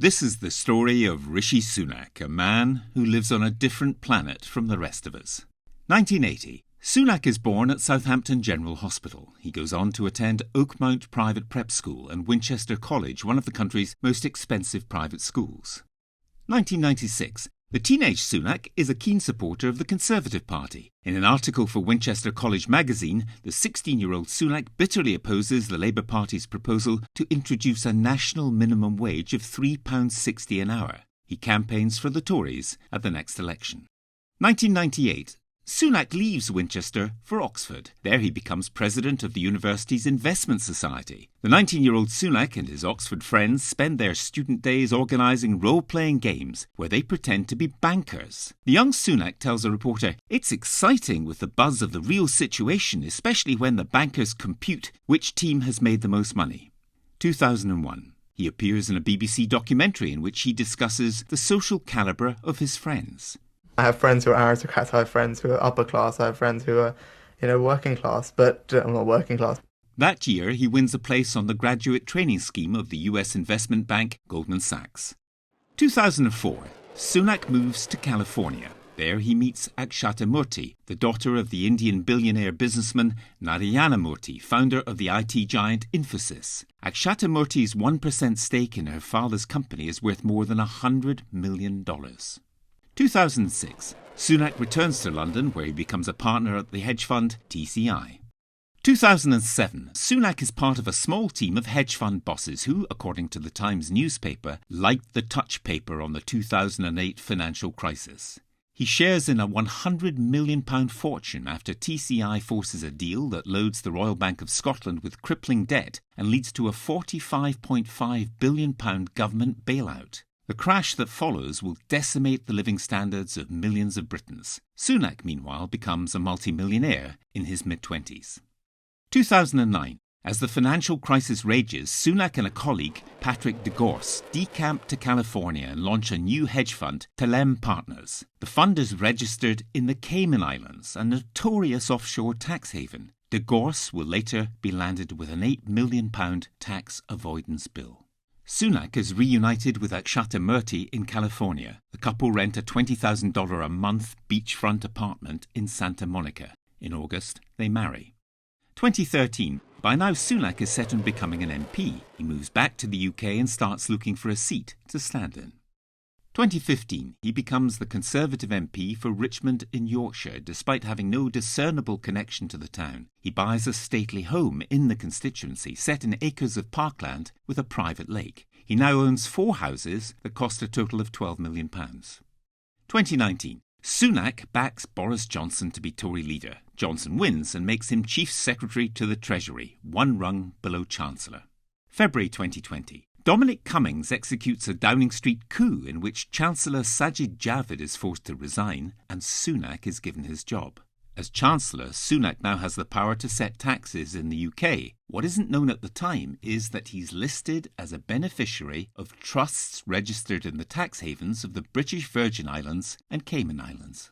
This is the story of Rishi Sunak, a man who lives on a different planet from the rest of us. 1980. Sunak is born at Southampton General Hospital. He goes on to attend Oakmount Private Prep School and Winchester College, one of the country's most expensive private schools. 1996. The teenage Sunak is a keen supporter of the Conservative Party. In an article for Winchester College magazine, the 16-year-old Sunak bitterly opposes the Labour Party's proposal to introduce a national minimum wage of £3.60 an hour. He campaigns for the Tories at the next election. 1998. Sunak leaves Winchester for Oxford. There he becomes president of the university's Investment Society. The 19-year-old Sunak and his Oxford friends spend their student days organising role-playing games where they pretend to be bankers. The young Sunak tells a reporter, "It's exciting with the buzz of the real situation, especially when the bankers compute which team has made the most money." 2001. He appears in a BBC documentary in which he discusses the social calibre of his friends. I have friends who are aristocrats, I have friends who are upper class, I have friends who are, working class, but I'm not working class. That year, he wins a place on the graduate training scheme of the US investment bank Goldman Sachs. 2004. Sunak moves to California. There he meets Akshata Murthy, the daughter of the Indian billionaire businessman Narayana Murthy, founder of the IT giant Infosys. Akshata Murthy's 1% stake in her father's company is worth more than $100 million. 2006. Sunak returns to London, where he becomes a partner at the hedge fund TCI. 2007. Sunak is part of a small team of hedge fund bosses who, according to the Times newspaper, liked the touch paper on the 2008 financial crisis. He shares in a £100 million fortune after TCI forces a deal that loads the Royal Bank of Scotland with crippling debt and leads to a £45.5 billion government bailout. The crash that follows will decimate the living standards of millions of Britons. Sunak, meanwhile, becomes a multimillionaire in his mid-20s. 2009. As the financial crisis rages, Sunak and a colleague, Patrick DeGorse, decamp to California and launch a new hedge fund, Telem Partners. The fund is registered in the Cayman Islands, a notorious offshore tax haven. DeGorse will later be landed with an £8 million tax avoidance bill. Sunak is reunited with Akshata Murthy in California. The couple rent a $20,000 a month beachfront apartment in Santa Monica. In August, they marry. 2013. By now, Sunak is set on becoming an MP. He moves back to the UK and starts looking for a seat to stand in. 2015. He becomes the Conservative MP for Richmond in Yorkshire, despite having no discernible connection to the town. He buys a stately home in the constituency, set in acres of parkland with a private lake. He now owns 4 houses that cost a total of £12 million. 2019. Sunak backs Boris Johnson to be Tory leader. Johnson wins and makes him Chief Secretary to the Treasury, one rung below Chancellor. February 2020. Dominic Cummings executes a Downing Street coup in which Chancellor Sajid Javid is forced to resign and Sunak is given his job. As Chancellor, Sunak now has the power to set taxes in the UK. What isn't known at the time is that he's listed as a beneficiary of trusts registered in the tax havens of the British Virgin Islands and Cayman Islands.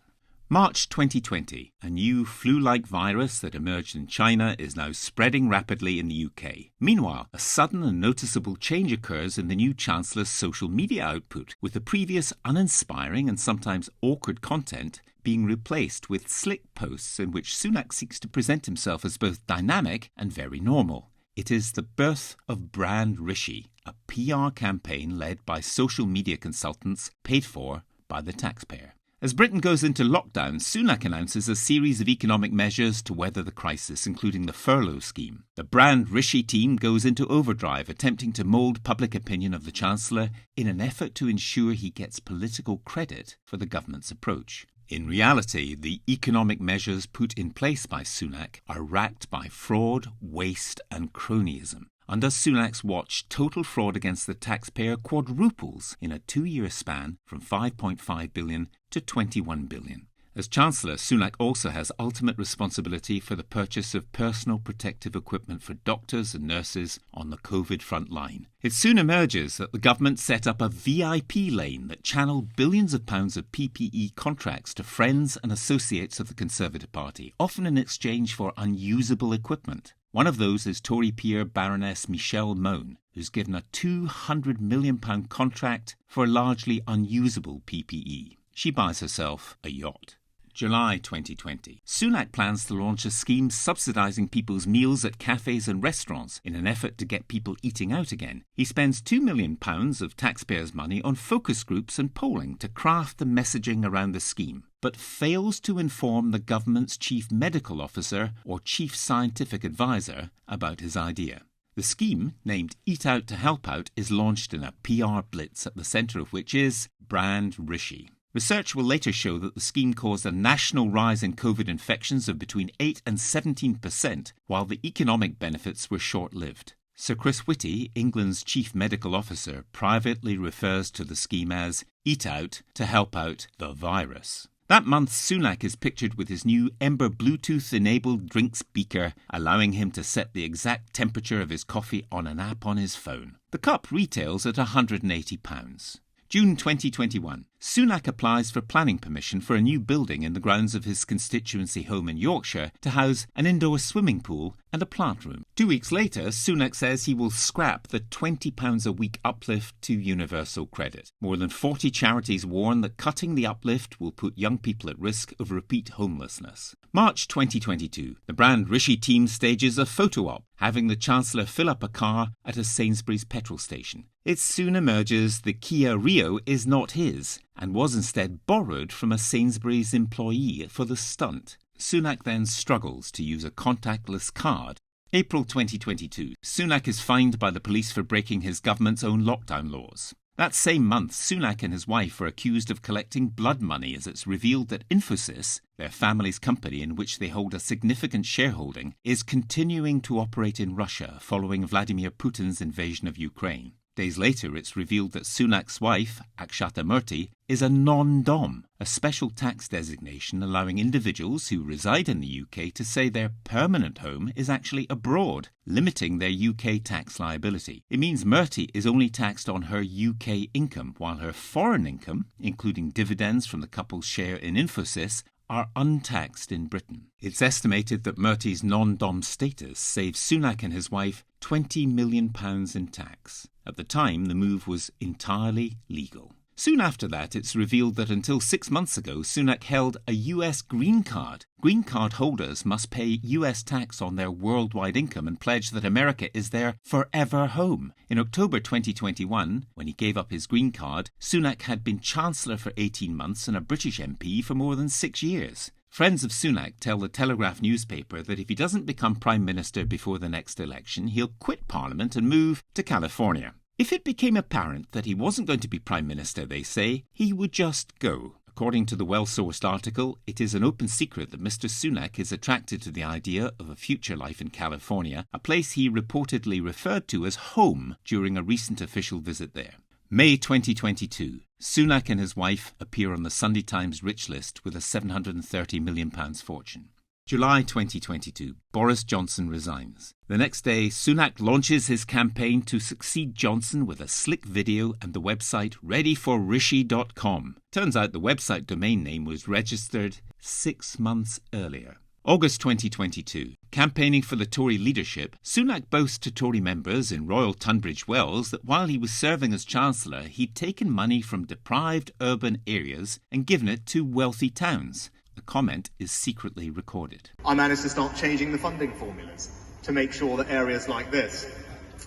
March 2020. A new flu-like virus that emerged in China is now spreading rapidly in the UK. Meanwhile, a sudden and noticeable change occurs in the new Chancellor's social media output, with the previous uninspiring and sometimes awkward content being replaced with slick posts in which Sunak seeks to present himself as both dynamic and very normal. It is the birth of Brand Rishi, a PR campaign led by social media consultants paid for by the taxpayer. As Britain goes into lockdown, Sunak announces a series of economic measures to weather the crisis, including the furlough scheme. The Brand Rishi team goes into overdrive, attempting to mould public opinion of the Chancellor in an effort to ensure he gets political credit for the government's approach. In reality, the economic measures put in place by Sunak are racked by fraud, waste and cronyism. Under Sunak's watch, total fraud against the taxpayer quadruples in a 2-year span from £5.5 billion to £21 billion. As Chancellor, Sunak also has ultimate responsibility for the purchase of personal protective equipment for doctors and nurses on the COVID front line. It soon emerges that the government set up a VIP lane that channeled billions of pounds of PPE contracts to friends and associates of the Conservative Party, often in exchange for unusable equipment. One of those is Tory peer Baroness Michelle Mone, who's given a £200 million contract for largely unusable PPE. She buys herself a yacht. July 2020. Sunak plans to launch a scheme subsidising people's meals at cafes and restaurants in an effort to get people eating out again. He spends £2 million of taxpayers' money on focus groups and polling to craft the messaging around the scheme, but fails to inform the government's chief medical officer or chief scientific advisor about his idea. The scheme, named Eat Out to Help Out, is launched in a PR blitz at the centre of which is brand Rishi. Research will later show that the scheme caused a national rise in COVID infections of between 8 and 17%, while the economic benefits were short-lived. Sir Chris Whitty, England's chief medical officer, privately refers to the scheme as Eat Out to Help Out the Virus. That month, Sunak is pictured with his new Ember Bluetooth-enabled drinks beaker, allowing him to set the exact temperature of his coffee on an app on his phone. The cup retails at £180. June 2021. Sunak applies for planning permission for a new building in the grounds of his constituency home in Yorkshire to house an indoor swimming pool and a plant room. 2 weeks later, Sunak says he will scrap the £20 a week uplift to universal credit. More than 40 charities warn that cutting the uplift will put young people at risk of repeat homelessness. March 2022. The brand Rishi team stages a photo op, having the Chancellor fill up a car at a Sainsbury's petrol station. It soon emerges the Kia Rio is not his, and was instead borrowed from a Sainsbury's employee for the stunt. Sunak then struggles to use a contactless card. April 2022. Sunak is fined by the police for breaking his government's own lockdown laws. That same month, Sunak and his wife are accused of collecting blood money as it's revealed that Infosys, their family's company in which they hold a significant shareholding, is continuing to operate in Russia following Vladimir Putin's invasion of Ukraine. Days later, it's revealed that Sunak's wife, Akshata Murthy, is a non-dom, a special tax designation allowing individuals who reside in the UK to say their permanent home is actually abroad, limiting their UK tax liability. It means Murthy is only taxed on her UK income, while her foreign income, including dividends from the couple's share in Infosys, are untaxed in Britain. It's estimated that Murthy's non-dom status saves Sunak and his wife £20 million in tax. At the time, the move was entirely legal. Soon after that, it's revealed that until 6 months ago, Sunak held a US green card. Green card holders must pay US tax on their worldwide income and pledge that America is their forever home. In October 2021, when he gave up his green card, Sunak had been Chancellor for 18 months and a British MP for more than 6 years. Friends of Sunak tell the Telegraph newspaper that if he doesn't become Prime Minister before the next election, he'll quit Parliament and move to California. If it became apparent that he wasn't going to be Prime Minister, they say, he would just go. According to the well-sourced article, it is an open secret that Mr. Sunak is attracted to the idea of a future life in California, a place he reportedly referred to as home during a recent official visit there. May 2022. Sunak and his wife appear on the Sunday Times rich list with a £730 million fortune. July 2022. Boris Johnson resigns. The next day, Sunak launches his campaign to succeed Johnson with a slick video and the website readyforrishi.com. Turns out the website domain name was registered 6 months earlier. August 2022. Campaigning for the Tory leadership, Sunak boasts to Tory members in Royal Tunbridge Wells that while he was serving as Chancellor, he'd taken money from deprived urban areas and given it to wealthy towns. The comment is secretly recorded. I managed to start changing the funding formulas to make sure that areas like this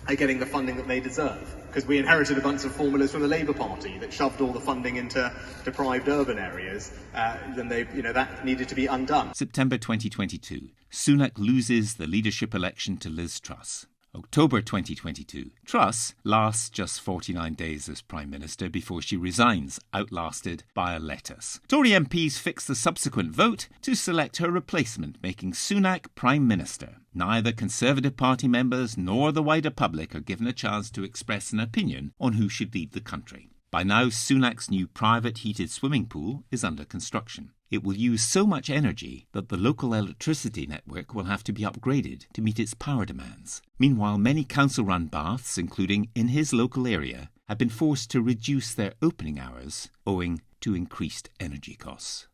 are getting the funding that they deserve. Because we inherited a bunch of formulas from the Labour Party that shoved all the funding into deprived urban areas. Then that needed to be undone. September 2022. Sunak loses the leadership election to Liz Truss. October 2022. Truss lasts just 49 days as Prime Minister before she resigns, outlasted by a lettuce. Tory MPs fix the subsequent vote to select her replacement, making Sunak Prime Minister. Neither Conservative Party members nor the wider public are given a chance to express an opinion on who should lead the country. By now, Sunak's new private heated swimming pool is under construction. It will use so much energy that the local electricity network will have to be upgraded to meet its power demands. Meanwhile, many council-run baths, including in his local area, have been forced to reduce their opening hours owing to increased energy costs.